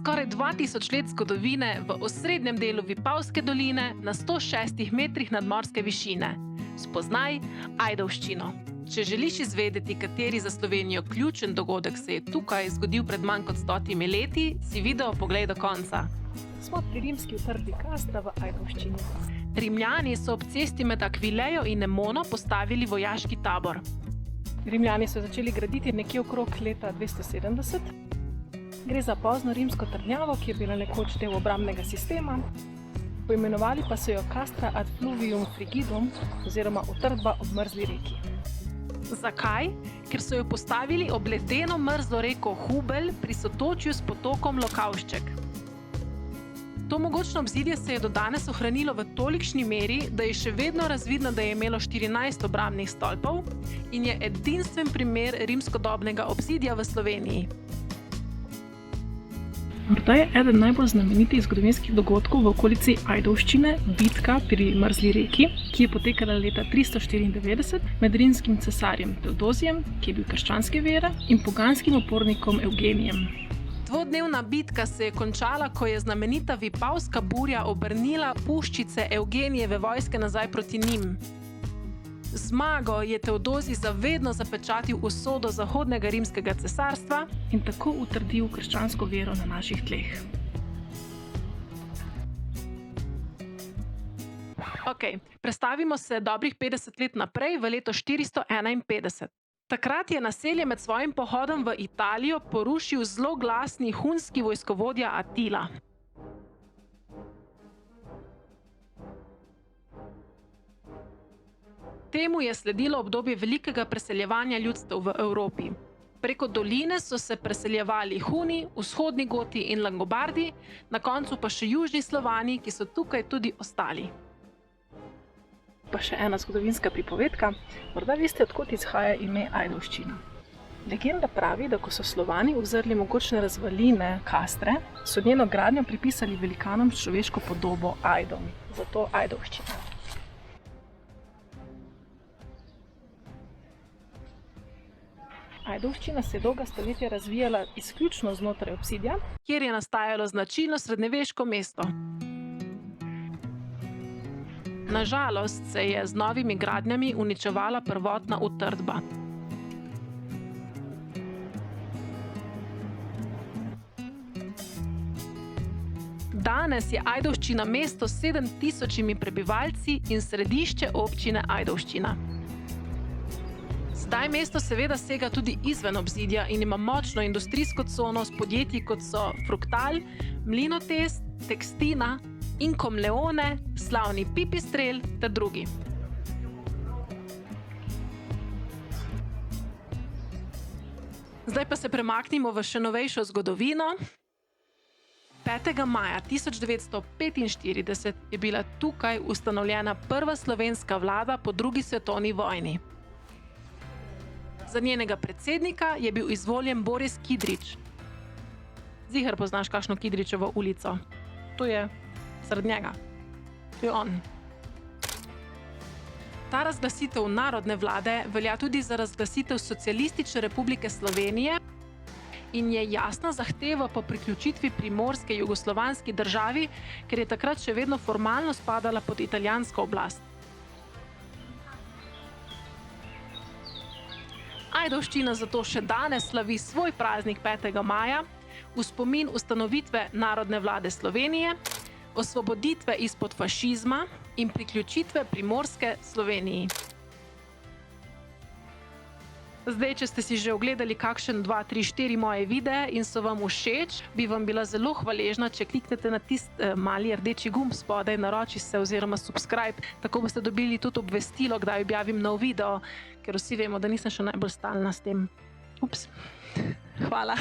skoraj 2000 let zgodovine v osrednjem delu Vipavske doline na 106 metrih nadmorske višine. Spoznaj Ajdovščino. Če želiš izvedeti, kateri za Slovenijo ključen dogodek se je tukaj zgodil pred manj kot 100 leti, si video poglej do konca. Smo pri rimski utrdbi Castra v Ajdovščini. Rimljani so ob cesti med Akvilejo in Emono postavili vojaški tabor. Rimljani so začeli graditi nekje okrog leta 270. Gre za pozno rimsko trdnjavo, ki je bila nekoč del obrambnega sistema. Poimenovali pa so jo Castra ad fluvium frigidum, oziroma utrdba ob mrzli reki. Zakaj? Ker so jo postavili ob ledeno mrzlo reko Hubelj pri sotočju s potokom Lokavšček. To mogočno obzidje se je do danes ohranilo v tolikšni meri, da je še vedno razvidno, da je imelo 14 obrambnih stolpov in je edinstven primer rimskodobnega obzidja v Sloveniji. Morda je eden najbolj znamenitih zgodovinskih dogodkov v okolici Ajdovščine bitka pri mrzli reki, ki je potekala leta 394 med rimskim cesarjem Teodozijem, ki je bil krščanske vere, in poganskim upornikom Evgenijem. Dvodnevna bitka se je končala, ko je znamenita Vipavska burja obrnila puščice Evgenijeve vojske nazaj proti njim. Zmago je Teodozij zavedno zapečatil usodo zahodnega rimskega cesarstva in tako utrdil krščansko vero na naših tleh. Prestavimo se dobrih 50 let naprej v leto 451. Takrat je naselje med svojim pohodom v Italijo porušil zloglasni hunski vojskovodja Atila. Temu je sledilo obdobje velikega preseljevanja ljudstev v Evropi. Preko doline so se preseljevali Huni, vzhodni Goti in Langobardi, na koncu pa še južni Slovani, ki so tukaj tudi ostali. Pa še ena zgodovinska pripovedka. Morda veste, od kod izhaja ime Ajdovščina. Legenda pravi, da ko so Slovani uzrli mogočne razvaline Castre, so njeno gradnjo pripisali velikanom s človeško podobo Ajdom, zato Ajdovščina. Ajdovščina se je dolga stoletja razvijala izključno znotraj obzidja, kjer je nastajalo značilno srednjeveško mesto. Na žalost se je z novimi gradnjami uničevala prvotna utrdba. Danes je Ajdovščina mesto s 7000 prebivalci in središče občine Ajdovščina. Zdaj mesto seveda sega tudi izven obzidja in ima močno industrijsko cono s podjetji kot so Fruktal, Mlinotest, Tekstina, Inkom Leone, slavni Pipistrel ter drugi. Zdaj pa se premaknimo v še novejšo zgodovino. 5. maja 1945 je bila tukaj ustanovljena prva slovenska vlada po drugi svetovni vojni. Za njenega predsednika je bil izvoljen Boris Kidrič. Ziher poznaš kakšno Kidričevo ulico. To je zaradi njega. To je on. Ta razglasitev narodne vlade velja tudi za razglasitev Socialistične republike Slovenije in je jasna zahteva po priključitvi Primorske jugoslovanski državi, ker je takrat še vedno formalno spadala pod italijansko oblast. Ajdovščina zato še danes slavi svoj praznik 5. maja v spomin ustanovitve narodne vlade Slovenije, osvoboditve izpod fašizma in priključitve Primorske Sloveniji. Zdaj, če ste si že ogledali kakšen 2, 3, 4 moje videe in so vam všeč, bi vam bila zelo hvaležna, če kliknete na tisti mali rdeči gumb spodaj, naroči se oziroma subscribe, tako boste dobili tudi obvestilo, kdaj objavim nov video, ker vsi vemo, da nisem še najbolj stalna s tem. Hvala.